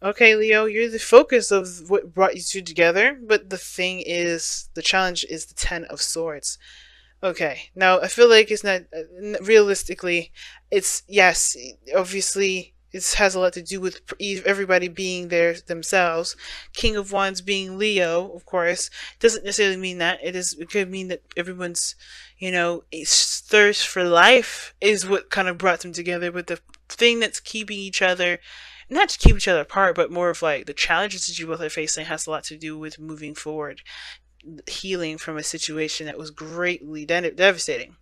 Okay, Leo, you're the focus of what brought you two together, but the thing is, the challenge is the Ten of Swords. Okay, now I feel like it's not realistically. It's yes, obviously it has a lot to do with everybody being there themselves. King of Wands being Leo, of course, doesn't necessarily mean that. It could mean that everyone's, thirst for life is what kind of brought them together. But the thing that's keeping each other, not to keep each other apart, but more of like the challenges that you both are facing, has a lot to do with moving forward, healing from a situation that was greatly devastating.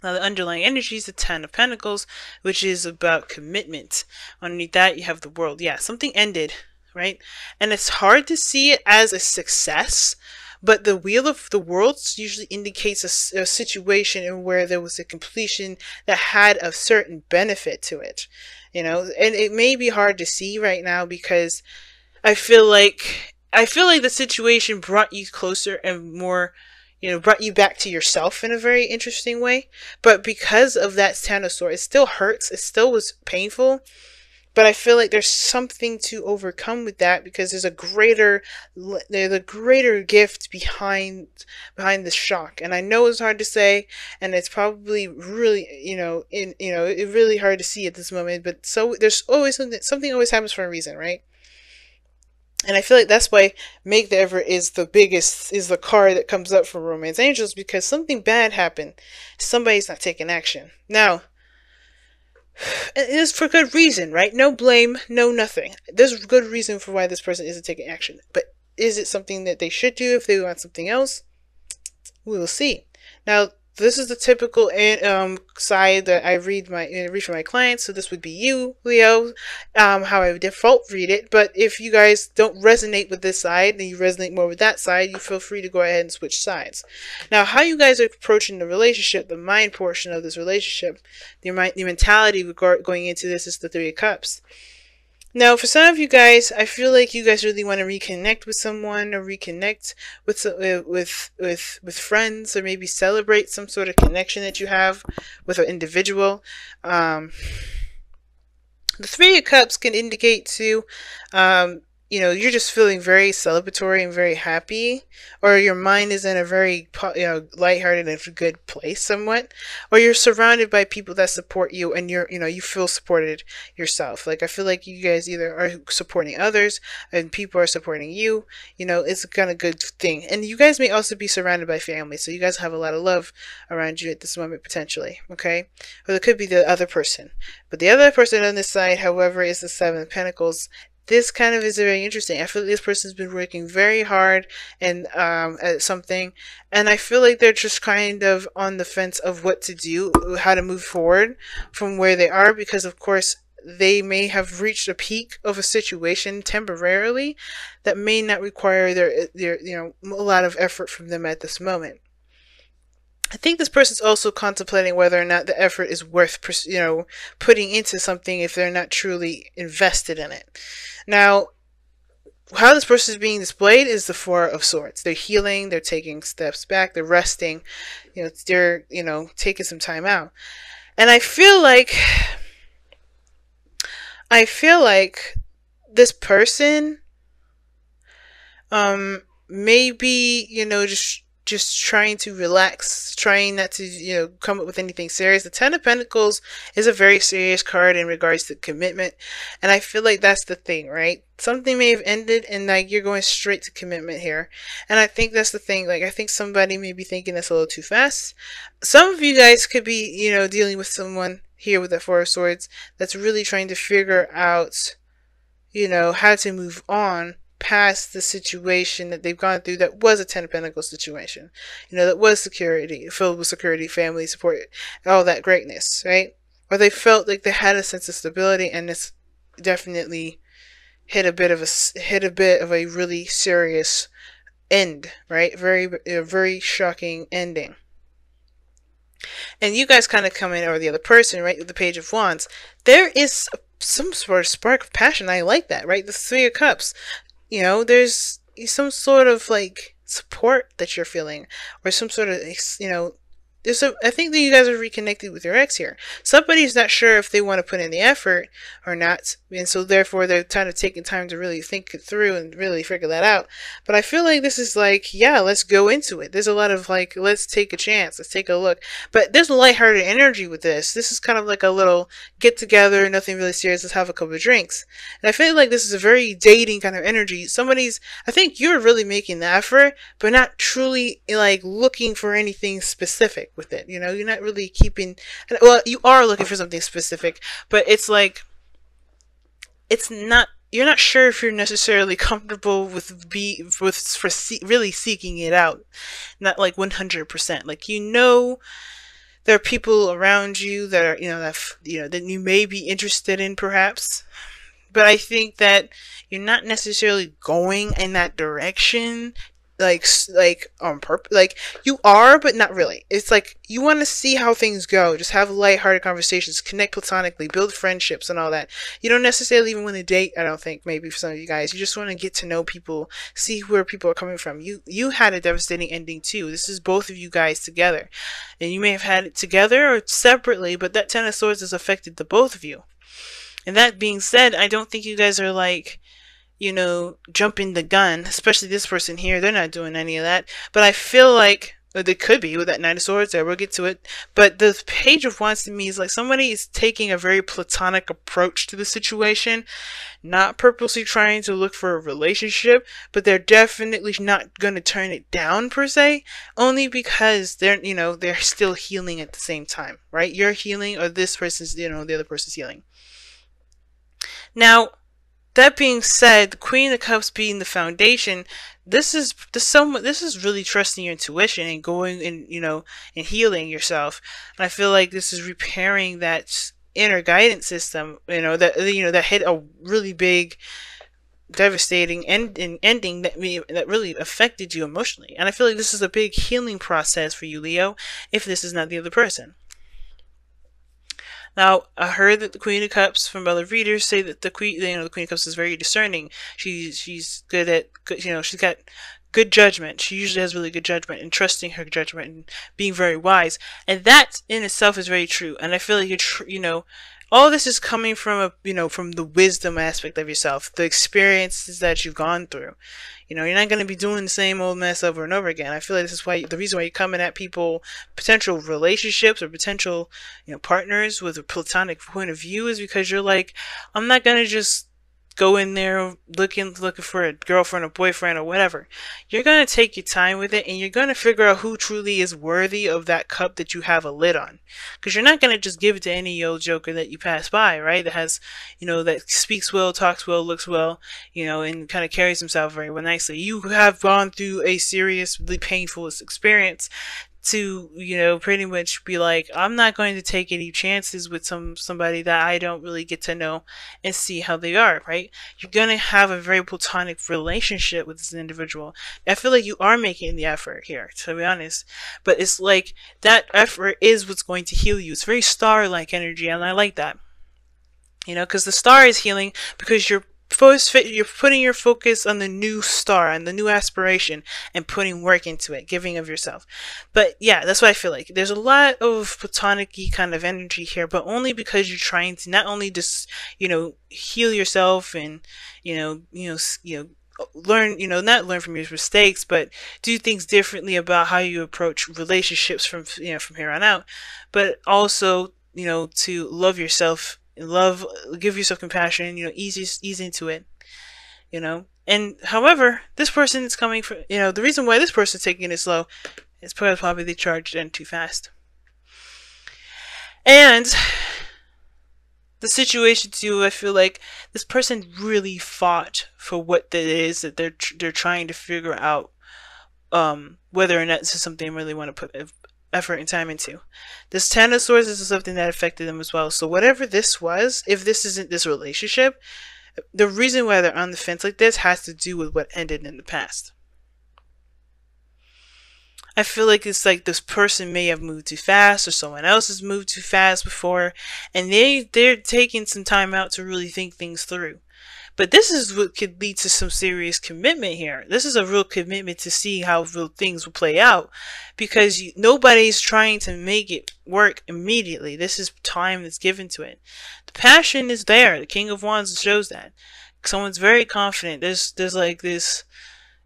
Now, the underlying energy is the Ten of Pentacles, which is about commitment. Underneath that, you have the World. Yeah, something ended, right? And it's hard to see it as a success, but the Wheel of the Worlds usually indicates a situation in where there was a completion that had a certain benefit to it. And it may be hard to see right now because I feel like the situation brought you closer and more, brought you back to yourself in a very interesting way. But because of that Ten of Swords, it still hurts. It still was painful. But I feel like there's something to overcome with that because there's a greater gift behind the shock. And I know it's hard to say, and it's probably really, it's really hard to see at this moment. But so there's always something always happens for a reason, right? And I feel like that's why Make the Effort is the card that comes up for Romance Angels, because something bad happened. Somebody's not taking action. Now, it is for good reason, right? No blame, no nothing. There's a good reason for why this person isn't taking action. But is it something that they should do if they want something else? We will see. Now, this is the typical side that I read for my clients. So this would be you, Leo, how I would default read it. But if you guys don't resonate with this side and you resonate more with that side, you feel free to go ahead and switch sides. Now, how you guys are approaching the relationship, the mind portion of this relationship, the mentality going into this is the Three of Cups. Now, for some of you guys, I feel like you guys really want to reconnect with someone, or reconnect with friends, or maybe celebrate some sort of connection that you have with an individual. The Three of Cups can indicate to you're just feeling very celebratory and very happy, or your mind is in a very, lighthearted and good place somewhat, or you're surrounded by people that support you and you feel supported yourself. Like, I feel like you guys either are supporting others and people are supporting you. It's a kind of good thing. And you guys may also be surrounded by family, so you guys have a lot of love around you at this moment, potentially, okay? Or it could be the other person. But the other person on this side, however, is the Seven of Pentacles. This kind of is very interesting. I feel like this person's been working very hard and at something, and I feel like they're just kind of on the fence of what to do, how to move forward from where they are, because of course they may have reached a peak of a situation temporarily that may not require their a lot of effort from them at this moment. I think this person's also contemplating whether or not the effort is worth, putting into something if they're not truly invested in it. Now, how this person is being displayed is the Four of Swords. They're healing, they're taking steps back, they're resting, they're, taking some time out. And I feel like this person, maybe, just trying to relax, trying not to, come up with anything serious. The Ten of Pentacles is a very serious card in regards to commitment. And I feel like that's the thing, right? Something may have ended and like you're going straight to commitment here. And I think that's the thing. Like, I think somebody may be thinking that's a little too fast. Some of you guys could be, dealing with someone here with that Four of Swords that's really trying to figure out, how to move on past the situation that they've gone through that was a Ten of Pentacles situation. That was security, filled with security, family support, all that greatness, right? Or they felt like they had a sense of stability, and it's definitely hit a bit of a really serious end, right? A very shocking ending. And you guys kind of come in, or the other person, right, with the Page of Wands. There is some sort of spark of passion. I like that, right? The Three of Cups. There's some sort of like support that you're feeling, or some sort of, I think that you guys are reconnected with your ex here. Somebody's not sure if they want to put in the effort or not, and so therefore they're kind of taking time to really think it through and really figure that out. But I feel like this is like, yeah, let's go into it. There's a lot of like, let's take a chance, let's take a look. But there's a lighthearted energy with this. This is kind of like a little get together, nothing really serious. Let's have a couple of drinks. And I feel like this is a very dating kind of energy. I think you're really making the effort, but not truly like looking for anything specific with it. You know, you're not really keeping, well, you are looking for something specific, but it's like, it's not, you're not sure if you're necessarily comfortable with really seeking it out. Not like 100%. Like, you know, there are people around you that are, that you may be interested in perhaps. But I think that you're not necessarily going in that direction, like on purpose. Like, you are, but not really. It's like you want to see how things go. Just have lighthearted conversations, connect platonically, build friendships, and all that. You don't necessarily even want to date. I don't think, maybe for some of you guys, you just want to get to know people, see where people are coming from. You had a devastating ending too. This is both of you guys together, and you may have had it together or separately, but that Ten of Swords has affected the both of you. And that being said, I don't think you guys are like, jumping the gun, especially this person here. They're not doing any of that. But I feel like, they could be with that Knight of Swords there. We'll get to it. But the Page of Wands to me is like somebody is taking a very platonic approach to the situation, not purposely trying to look for a relationship, but they're definitely not going to turn it down per se, only because they're still healing at the same time, right? You're healing, or this person's, the other person's healing. Now, that being said, the Queen of Cups being the foundation, this is really trusting your intuition and going and healing yourself. And I feel like this is repairing that inner guidance system, that hit a really big, devastating ending that really affected you emotionally. And I feel like this is a big healing process for you, Leo, if this is not the other person. Now, I heard that the Queen of Cups, from other readers, say that the Queen of Cups is very discerning. She's good at, she's got good judgment. She usually has really good judgment, and trusting her judgment and being very wise. And that in itself is very true. And I feel like all this is coming from from the wisdom aspect of yourself, the experiences that you've gone through. You're not going to be doing the same old mess over and over again. I feel like this is the reason why you're coming at people, potential relationships or potential, partners with a platonic point of view, is because you're like, I'm not going to just go in there looking for a girlfriend or boyfriend or whatever. You're going to take your time with it, and you're going to figure out who truly is worthy of that cup that you have a lid on. Because you're not going to just give it to any old joker that you pass by, right? That has, that speaks well, talks well, looks well, and kind of carries himself very well nicely. You have gone through a seriously painful experience to, pretty much be like, I'm not going to take any chances with somebody that I don't really get to know and see how they are, right? You're going to have a very platonic relationship with this individual. I feel like you are making the effort here, to be honest. But it's like, that effort is what's going to heal you. It's very star-like energy, and I like that. Because the star is healing because you're putting your focus on the new star and the new aspiration and putting work into it, giving of yourself. But yeah, that's what I feel like. There's a lot of platonic-y kind of energy here, but only because you're trying to not only just, heal yourself and, learn, not learn from your mistakes, but do things differently about how you approach relationships from here on out, but also, to love yourself, give yourself compassion, ease into it, and however, this person is coming from, the reason why this person is taking it slow is because probably they charged in too fast. And the situation too, I feel like this person really fought for what it is that they're trying to figure out, whether or not this is something they really want to put effort and time into. This Ten of Swords is something that affected them as well. So whatever this was, if this isn't this relationship, the reason why they're on the fence like this has to do with what ended in the past. I feel like it's like this person may have moved too fast, or someone else has moved too fast before, and they're taking some time out to really think things through. But this is what could lead to some serious commitment here. This is a real commitment to see how real things will play out, because nobody's trying to make it work immediately. This is time that's given to it. The passion is there. The King of Wands shows that. Someone's very confident. There's like this,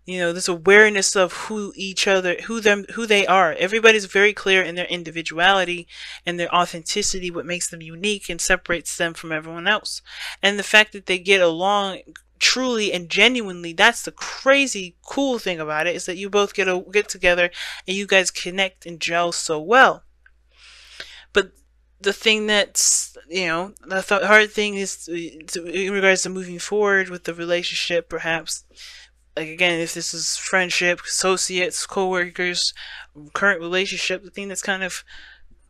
this awareness of who they are. Everybody's very clear in their individuality and their authenticity, what makes them unique and separates them from everyone else. And the fact that they get along truly and genuinely, that's the crazy cool thing about it, is that you both get together and you guys connect and gel so well. But the thing that's, the hard thing is in regards to moving forward with the relationship, perhaps. Like, again, if this is friendship, associates, co-workers, current relationship, the thing that's kind of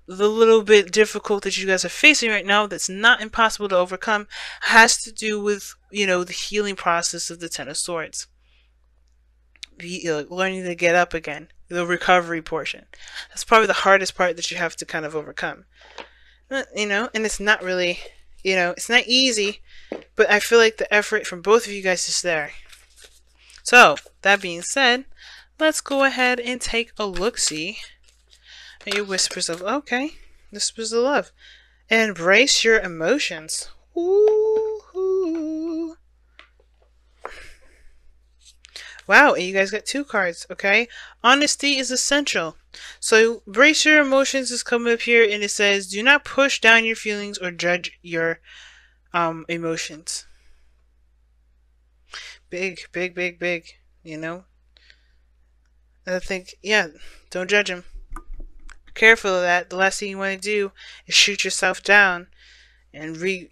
the little bit difficult that you guys are facing right now, that's not impossible to overcome, has to do with, the healing process of the Ten of Swords. Learning to get up again, the recovery portion. That's probably the hardest part that you have to kind of overcome. And it's not really, it's not easy, but I feel like the effort from both of you guys is there. So, that being said, let's go ahead and take a look-see at your whispers of, whispers of love. And embrace your emotions. Ooh. Wow, and you guys got 2 cards, okay? Honesty is essential. So, embrace your emotions is coming up here, and it says, do not push down your feelings or judge your emotions. Big, I think, don't judge him. Be careful of that. The last thing you want to do is shoot yourself down, and you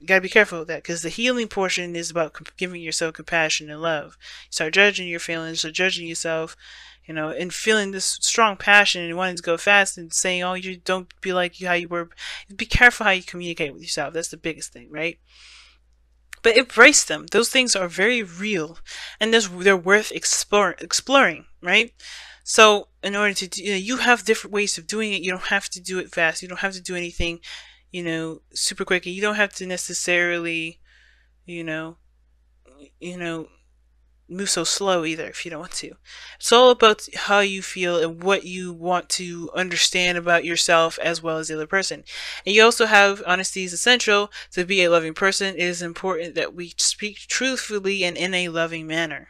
gotta be careful of that, because the healing portion is about giving yourself compassion and love. You start judging your feelings, or judging yourself, and feeling this strong passion and wanting to go fast and saying, oh, you don't be like how you were. Be careful how you communicate with yourself. That's the biggest thing, right? But embrace them. Those things are very real, and they're worth exploring, right? So in order to do, you have different ways of doing it. You don't have to do it fast. You don't have to do anything, super quick. You don't have to necessarily, move so slow either if you don't want to. It's all about how you feel and what you want to understand about yourself as well as the other person. And you also have honesty is essential to be a loving person. It is important that we speak truthfully and in a loving manner.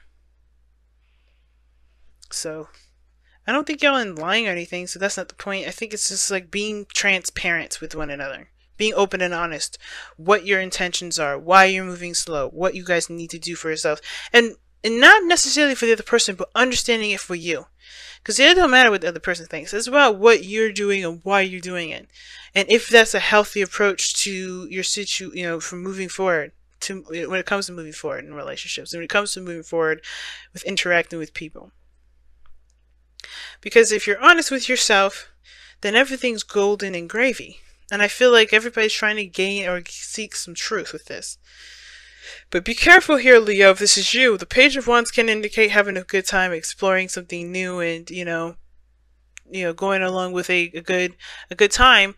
So I don't think y'all are lying or anything, so that's not the point. I think it's just like being transparent with one another. Being open and honest. What your intentions are. Why you're moving slow. What you guys need to do for yourself. And not necessarily for the other person, but understanding it for you. Because it don't matter what the other person thinks. It's about what you're doing and why you're doing it. And if that's a healthy approach to your for moving forward. When it comes to moving forward in relationships. And when it comes to moving forward with interacting with people. Because if you're honest with yourself, then everything's golden and gravy. And I feel like everybody's trying to gain or seek some truth with this. But be careful here, Leo, if this is you. The Page of Wands can indicate having a good time, exploring something new, and, going along with a good time.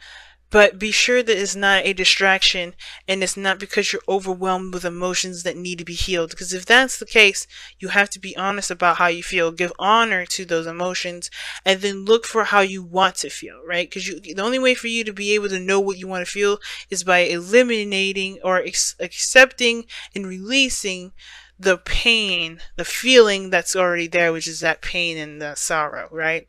But be sure that it's not a distraction, and it's not because you're overwhelmed with emotions that need to be healed. Because if that's the case, you have to be honest about how you feel. Give honor to those emotions, and then look for how you want to feel, right? Because the only way for you to be able to know what you want to feel is by eliminating or accepting and releasing the pain, the feeling that's already there, which is that pain and the sorrow, right?